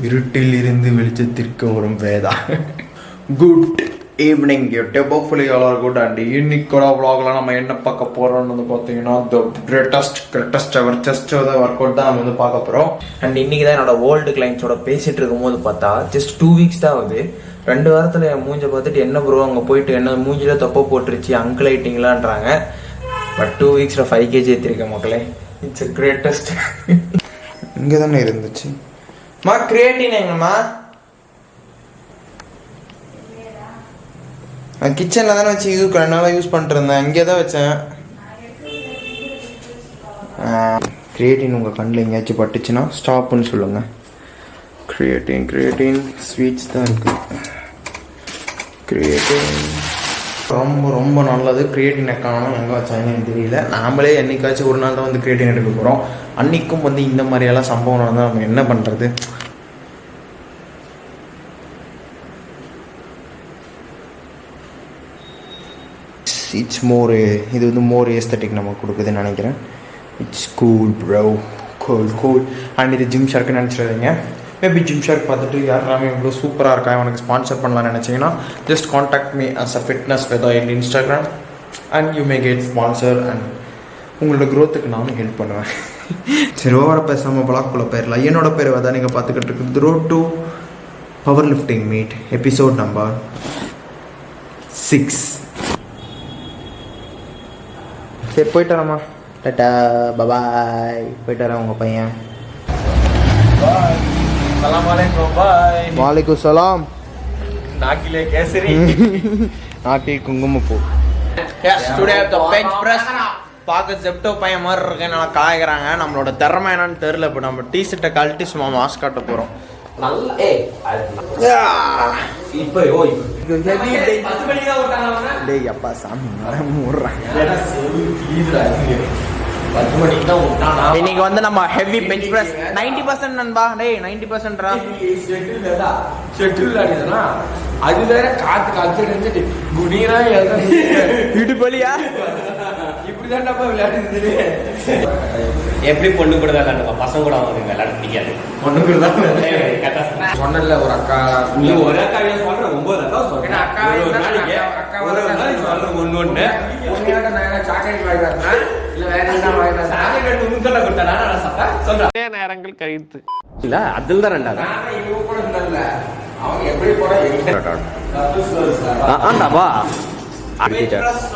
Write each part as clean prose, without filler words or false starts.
இருட்டில் இருந்து வெளிச்சத்திற்கு வரும் Vedha. Good evening YouTube, hopefully all are good. And இன்னைக்கோட vlogல நம்ம என்ன பார்க்க போறோம்னு வந்து பார்த்தீங்கன்னா the greatest ever chest workout தான் நம்ம வந்து பார்க்க போறோம். அண்ட் இன்னைக்கு தான் என்னோட ஓல்டு கிளைண்ட்ஸோட பேசிட்டு இருக்கும்போது பார்த்தா ஜஸ்ட் 2 வீக்ஸ் தான் ஆகுது. 2 வாரத்துல என் மூஞ்ச பார்த்துட்டு என்ன ப்ரோ அங்கே போயிட்டு என்ன மூஞ்சில தப்ப போட்டுருச்சு அங்கிள் ஐட்டிங்களான்றாங்க. பட் 2 வீக்ஸ்ல 5 kg ஏற்றிருக்கேன் மக்களே. It's greatest. இங்கே தானே இருந்துச்சு மா கிரியேட்டின் எங்கம்மா? கிச்சனில் தானே வச்சு இது 2 நாளாக யூஸ் பண்ணிட்டு இருந்தேன். இங்கே தான் வச்சேன். கிரியேட்டின் உங்கள் கண்ணில் எங்கேயாச்சும் பட்டுச்சுன்னா ஸ்டாப்புன்னு சொல்லுங்கள். கிரியேட்டின் ஸ்வீட்ஸ் தான் இருக்குது. கிரியேட்டின் ரொம்ப நல்லது. கிரியேட்டினை காணும் எங்கே வச்சாங்கன்னு எனக்கு தெரியல. நாமளே என்னைக்காச்சும் ஒரு நாள் தான் வந்து கிரியேட்டின் எடுக்க போகிறோம். அன்றைக்கும் வந்து இந்த மாதிரியெல்லாம் சம்பவம் நடந்தால் நம்ம என்ன பண்ணுறது? இட்ஸ் மோர், இது வந்து மோர் ஏஸ்தட்டிக் நமக்கு கொடுக்குதுன்னு நினைக்கிறேன். It's cool bro, cool. And இது ஜிம் ஷார்க்குன்னு நினச்சிடாதீங்க. மேபி ஜிம் ஷார்க் பார்த்துட்டு யாருமே இவ்வளோ சூப்பராக இருக்கா உனக்கு ஸ்பான்சர் பண்ணலான்னு நினச்சிங்கன்னா just contact me as a fitness Vedha in Instagram and you may get sponsor. And உங்களோட க்ரோத்துக்கு நானும் ஹெல்ப் பண்ணுவேன். சரி, ஓவராக பேசாமல் பிளாக்குள்ளே போயிடலாம். என்னோட பேர் தான் நீங்கள் பார்த்துக்கிட்டு இருக்குது road to power lifting meet episode number 6. சரி போயிட்டு வரேம்மா. Tata bye bye. போயிட்டு வரேன் உங்கள் பையன். வாலைக்கும் சலாம். நாக்கிலே கேசரி, நாக்கில் குங்குமப்பூ. பார்க்க ஜெப்டோ பையன் மாதிரி இருக்கேன். நல்லா காய்க்கிறாங்க. நம்மளோட திறமை என்னன்னு தெரியல. இப்போ நம்ம டிஷர்ட்டை கழட்டி சும்மா மாஸ்க் காட்ட போகிறோம். அப்பா சாமி இன்னைக்கு வந்து நம்ம ஹெவி பெஞ்ச் பிரஸ் 90% நண்பா. டேய் 90%ரா செட்டில் ஆடிதனா. அது வேற காத்து இருந்துட்டு குனிரா இடுபலியா இப்படிதான் நம்ம விளையாடுறது. எப்படி பொண்ணு கூட தான் விளையாடுவா, பசங்க கூட அவங்க விளையாட பிடிக்காது. பொண்ணு கூட தான் சொன்னல. ஒரு அக்கா, நீ ஒரு அக்கா சொல்ற 9 அக்கா சொல்றேன். அக்கா ஒரு நாளைக்கு சொல்ற ஒண்ணு சாக்லேட் வாங்கினா இல்ல வேற என்ன வாங்கினா சாக்லேட் உங்ககிட்ட கொடுத்தானா நான் சொல்றேன். நேரங்கள் கழித்து இல்ல அதில் தான் ரெண்டாவது இவங்க கூட இல்ல. அவங்க எப்படி போறா ஆண்டாவா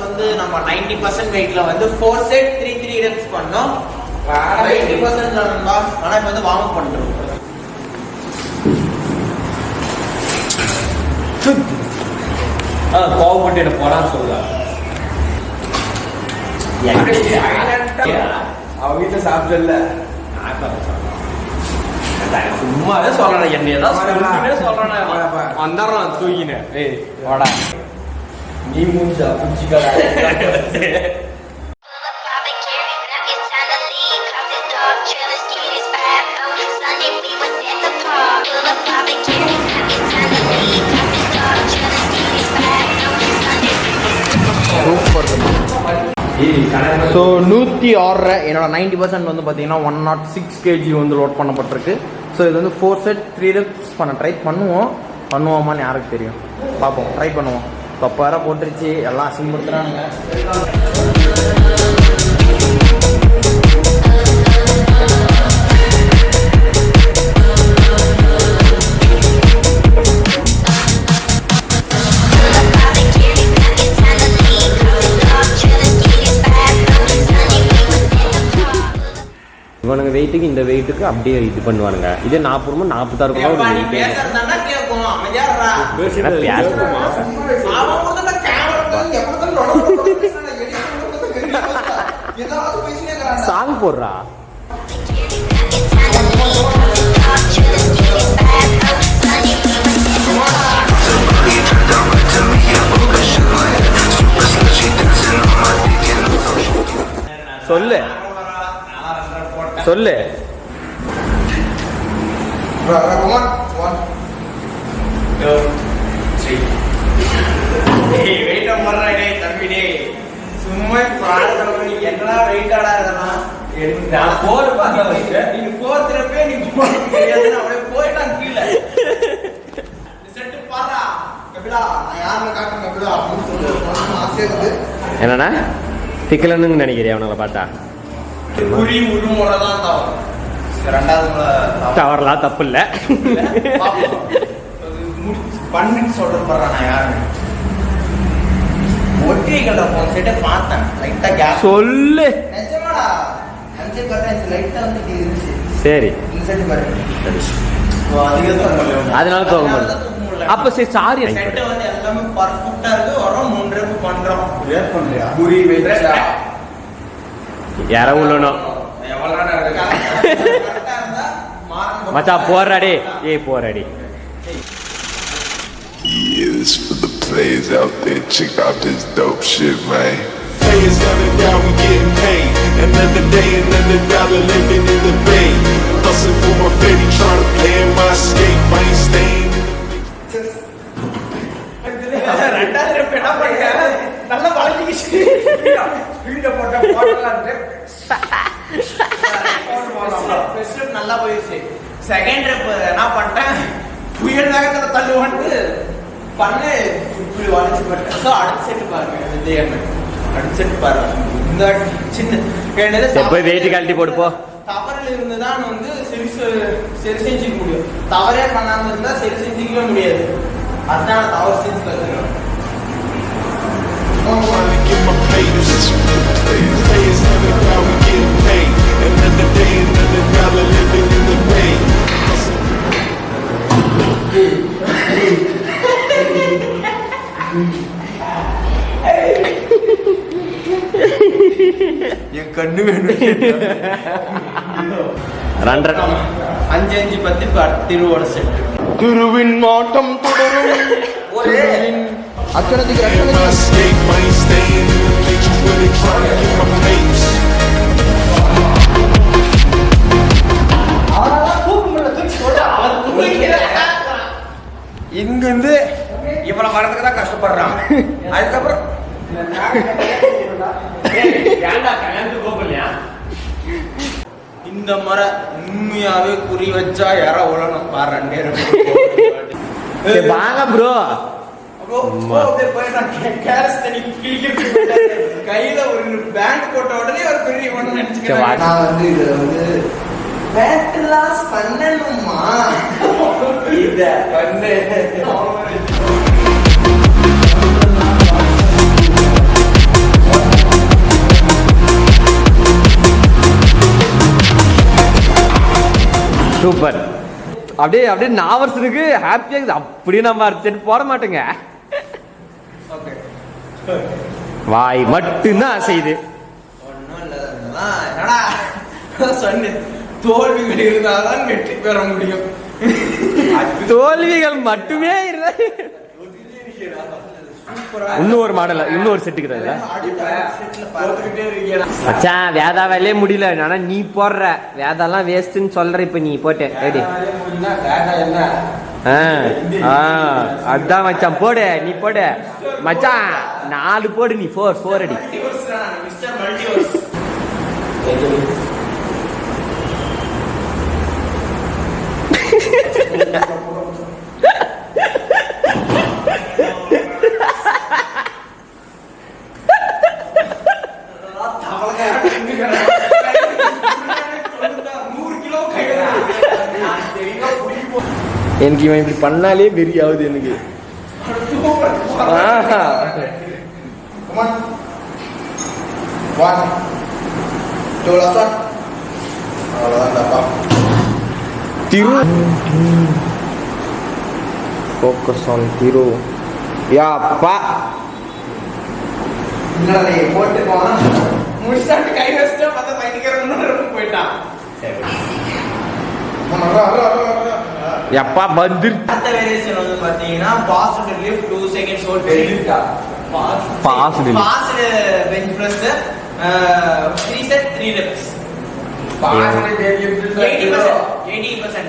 வந்து நம்ம 90% வெயிட்ல வந்து 4 செட் 3 ரெப்ஸ் பண்ணோம். 90% நண்பா. ஆனா இப்ப வந்து வார்ம் அப் பண்றோம். கோவப்பட்டு என்ன போறான்னு சொல்லுவா. அவ வீட்டுல சாப்பிடல. சும்மாவே சொல்றேன். என்னையதான் சொல்றேன். வந்துடுறான் தூக்கினேன். ஏய் வாடா நீ மூஞ்சா புடிச்சிக்கடா. ஸோ 106 என்னோட 90% வந்து பார்த்தீங்கன்னா 106 kg வந்து லோட் பண்ணப்பட்டிருக்கு. ஸோ இது வந்து 4 செட் 3 ரெப்ஸ் பண்ண ட்ரை பண்ணுவோமான்னு யாருக்கு தெரியும். பார்ப்போம், ட்ரை பண்ணுவோம். இப்போ வேற போட்டுருச்சு, எல்லாம் அசிங்கப்படுத்துறானுங்க. இவனுங்க வெயிட்டுக்கு இந்த வெயிட்டுக்கு அப்படியே இது பண்ணுவானுங்க. இதே 40 46 சாங் போடுறா. சொல்லு சொல்லு. சும்மா என்னடா வெயிட்டாடா இதெல்லாம் நான் போறப்ப நீங்க போறதுறப்பே நீ தெரியாதுன்னு அப்படியே போயிட்டான் கீழே. செட்டு பாரா கபிலா நான் யாருன்னு காட்டுறேன் கபிலா அப்படின்னு சொல்லி ஆசையா இருக்குது. என்னன்னா திக்கலன்னு நினைக்கிறேன் அவங்கள பார்த்தா. குறி உருமுறை தான் தவறு. ரெண்டாவது தவறலாம் தப்பு இல்லை. பண்ணிட்டு சொல்ற பாரு நான் யாருன்னு. ஒற்றைகள போன் செட்டை பார்த்தேன் லைட்டா கேப் சொல்லு. நிஜமாடா அஞ்சு கட்டன்ஸ் லைட்டா வந்து இருந்துச்சு. சரி இந்த செட் பாரு. சரி அதனால தூக்க முடியல. அப்ப சரி சாரி. செட் வந்து எல்லாமே பர்ஃபெக்ட்டா இருக்கு. வரோம் 3 ரெப் பண்றோம். ரியாக்ட் பண்றியா? புரி வெச்சா யார உள்ளணும். எவ்வளவு நேரம் இருக்கு? கரெக்ட்டா இருந்தா மாறணும். மச்சான் போறடி. ஏய் போறடி. Is for the players out there, check out this dope shit, man. Players running down, we getting paid. Another day, another dollar living in the bay. Hustling for my baby, trying to play in my escape. I ain't staying in the ரெண்டாவது rep என்ன பண்ணீங்க? நல்லா பழகிச்சு. Video போட்ட போட்டலாம் first rep நல்லா போயிடுச்சு. Second rep என்ன பண்ணிட்டேன்? புயல் வேகத்துல தள்ளுவான்ட்டு பண்ணு இப்படி வளைச்சு போட்டேன். ஸோ அடுத்த செட்டு பாருங்க விஜயன். அடுத்த செட்டு பாருங்க. இந்த சின்ன போய் வெயிட் கழட்டி போடுப்போ. தவறில் இருந்துதான் வந்து சரி செஞ்சுக்க முடியும். தவறே பண்ணாம இருந்தா சரி செஞ்சுக்கவே முடியாது. அதனால தவறு செஞ்சு கற்றுக்கணும். trying to get my players. Players running down, we getting paid. Another day, another dollar living in the bay. என் கண்ணு வேணும். 2 5 5 10 திருவோட செட்டு. திருவின் ஆட்டம் தொடரும். அச்சனத்துக்கு My escape, I ain't staying in the pictures where they trying to get my papers. இங்கிருந்து இவ்வளவு வரதுக்கு தான் கஷ்டப்படுறான். அதுக்கப்புறம் இந்த முறை உண்மையாவே குறி வச்சா யாரோ உழணும் பாரு. 2 வாங்க ப்ரோ. கையில ஒரு பேண்ட் போட்ட உடனே ஒரு பெரிய ஒண்ணு நினைச்சுக்கிறேன். சரி, நான் வந்து இத வந்து பேண்ட் லாஸ் பண்ணணுமா? இத பண்ணு. சூப்பர். அப்படியே அப்படியே நாவர்ஸ் இருக்கு. ஹாப்பியா இருக்குது. அப்படியே நம்ம அடுத்த போட மாட்டோங்க. வாய் மட்டும்தான் செய்யுது. ஒன்னும் இல்ல. என்னடா சொன்னேன் தோல்விகள் இருந்தால்தான் வெற்றி பெற முடியும். தோல்விகள் மட்டுமே இல்லை. இன்னொரு மாடல் இன்னொரு செட்டுக்கு தான் மச்சான். வேதா வேலையே முடியல. ஆனா நீ போடுற வேதாலாம் வேஸ்ட்னு சொல்ற. இப்ப நீ போட்டேன் ரெடி. அதான் மச்சான் போடு. நீ போடு மச்சான். 4 போடு நீ. 4 அடி. எனக்கு இவன் இப்படி பண்ணாலே வெறியாவது எனக்கு. திரு ஃபோக்கஸ் ஆன் திரு. யா அப்பா போட்டு முடிச்சாட்டு கை வச்சுட்டு பார்த்தா பயணிக்கிறோம் போயிட்டான். எப்பா வந்து அடுத்த வேரியேஷன் வந்து பாத்தீங்கன்னா பாஸ்ட் லிஃப்ட் 2 செகண்ட்ஸ் ஹோல்ட் லிஃப்டா paused bench press 3 set 3 reps. Paused lift 80%.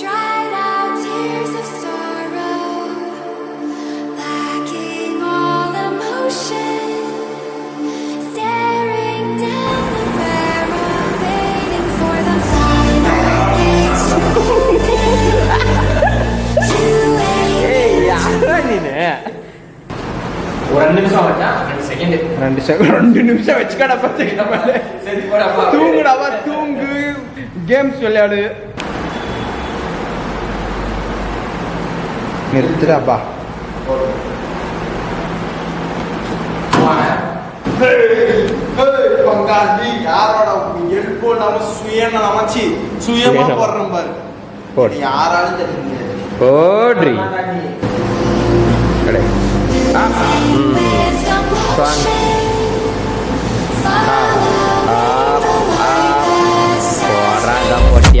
Dried out tears of sorrow, lacking 2 நிமிஷம் வச்சுக்கடப்பா தூங்குடாப்பா தூங்கு கேம்ஸ் விளையாடு நிறுத்துடாப்பா பங்காளி யாரோட எடுப்போ நம்ம சுயமா போடுறோம் பாரு யாராலும் தெரியும் போட்ரி போட்டி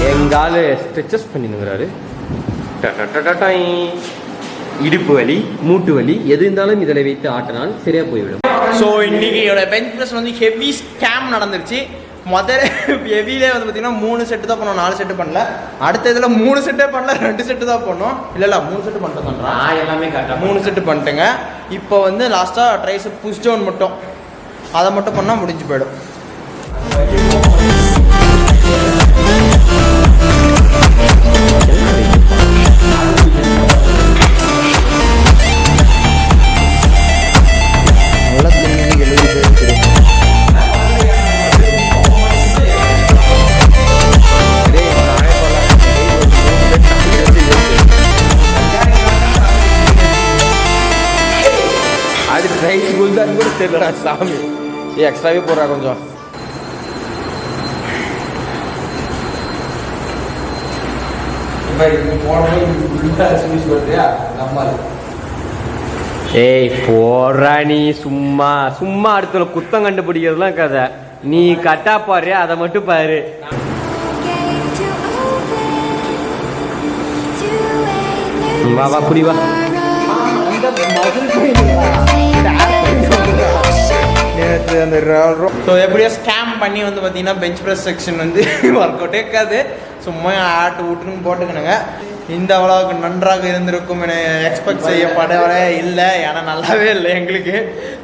எங்காலு ஸ்ட்ரெச்சஸ் பண்ணினுங்கிறாரு இடுப்பு வலி மூட்டு வலி எது இருந்தாலும் இதில் வைத்து ஆட்டினால் சரியா போய்விடும். ஸோ இன்னைக்கு என்னோட பெஞ்ச் ப்ரெஸ் வந்து ஹெவி ஸ்கேம் நடந்துருச்சு. முதல்ல ஹெவிலே வந்து பார்த்தீங்கன்னா 3 செட்டு தான் பண்ணோம், 4 செட்டு பண்ணல. அடுத்த இதில் 3 செட்டே பண்ணல, 2 செட்டு தான் பண்ணோம். இல்லை 3 செட்டு பண்ணிட்டேன், எல்லாமே கரெக்டாக 3 செட்டு பண்ணிட்டேங்க. இப்போ வந்து லாஸ்ட்டாக ட்ரைஸ் புஷ் டவுன் மட்டும், அதை மட்டும் பண்ணால் முடிஞ்சு போயிடும். அது ரைஸ் குல்தான் கூட தெரியலடா சாமி. எக்ஸ்ட்ராவே போடுறா கொஞ்சம். ஏய் போடுறா நீ சும்மா சும்மா அடுத்த குத்தம் கண்டுபிடிக்கிறதுலாம் கதை. நீ கட்டா பாரு, அதை மட்டும் பாரு. வா வா குடி வா. ஸோ எப்படியோ ஸ்கேம் பண்ணி வந்து பார்த்தீங்கன்னா பெஞ்ச் ப்ரெஸ் செக்ஷன் வந்து ஒர்க் அவுட்டே இருக்காது. சும்மா ஆட்டு விட்டுன்னு போட்டுக்கணுங்க. இந்த அளவுக்கு நன்றாக இருந்திருக்கும் என எக்ஸ்பெக்ட் செய்யப்படவே இல்லை, ஏன்னா நல்லாவே இல்லை எங்களுக்கு.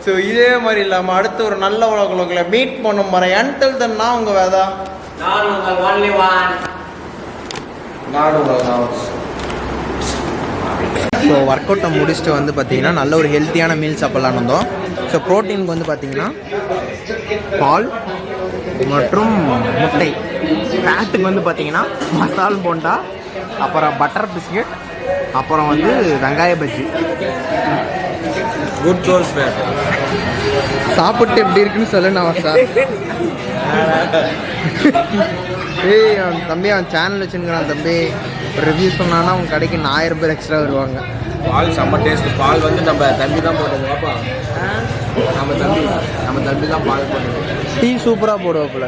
ஸோ இதே மாதிரி இல்லாமல் அடுத்து ஒரு நல்ல உலகில் மீட் பண்ணும் முறை அன்டில் தென் நான் உங்கள் வேதா நாடு உலகம். ஸோ ஒர்க் அவுட்டை முடிச்சுட்டு வந்து பார்த்தீங்கன்னா நல்ல ஒரு ஹெல்த்தியான மீல் சாப்பிட்லான்னு வந்தோம். ஸோ ப்ரோட்டீனுக்கு வந்து பார்த்தீங்கன்னா பால் மற்றும் முட்டை. ஃபேட்டுக்கு வந்து பார்த்தீங்கன்னா மசால் போண்டா, அப்புறம் பட்டர் பிஸ்கெட், அப்புறம் வந்து வெங்காய பஜ்ஜி. Good source fat. சாப்பிட்டு எப்படி இருக்குன்னு சொல்லு நான் சார். ஏய் அவன் தம்பி, அவன் சேனல் வச்சுருக்கிறான் தம்பி. ரிவ்யூ சொன்னான்னா அவங்க கடைக்கு 1000 பேர் எக்ஸ்ட்ரா வருவாங்க. பால் செம்ம டேஸ்ட். பால் வந்து நம்ம தம்பி தான் போட்டது. பாப்பா நம்ம தம்பி தான் பால் போட்டது. டீ சூப்பராக போடுவாப்புல.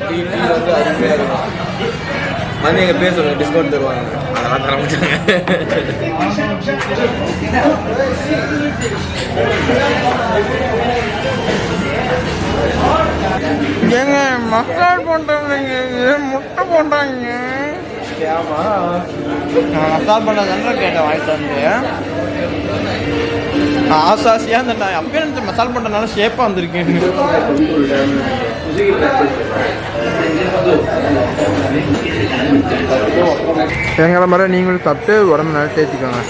டீ வந்து அருமையாக இருக்கும். வந்து எங்கள் பேர் சொல்லுங்கள், டிஸ்கவுண்ட் தருவாங்க. அதெல்லாம் தர மாட்டாங்க. ஏங்க மசால் பண்ணுறாங்க, முட்டை போட்டாங்க. நான் மசால் பண்ணதான்ற கேட்டேன், வாங்கிட்டு வந்து ஆசாசியாக இருந்தேன். அப்பயே எனக்கு மசால் பண்ணுறதுனால ஷேப்பாக வந்திருக்கேன். எங்களை மாதிரி நீங்களும் சாப்பிட்டு உடம்பு நல்லா தேய்ச்சிக்கோங்க.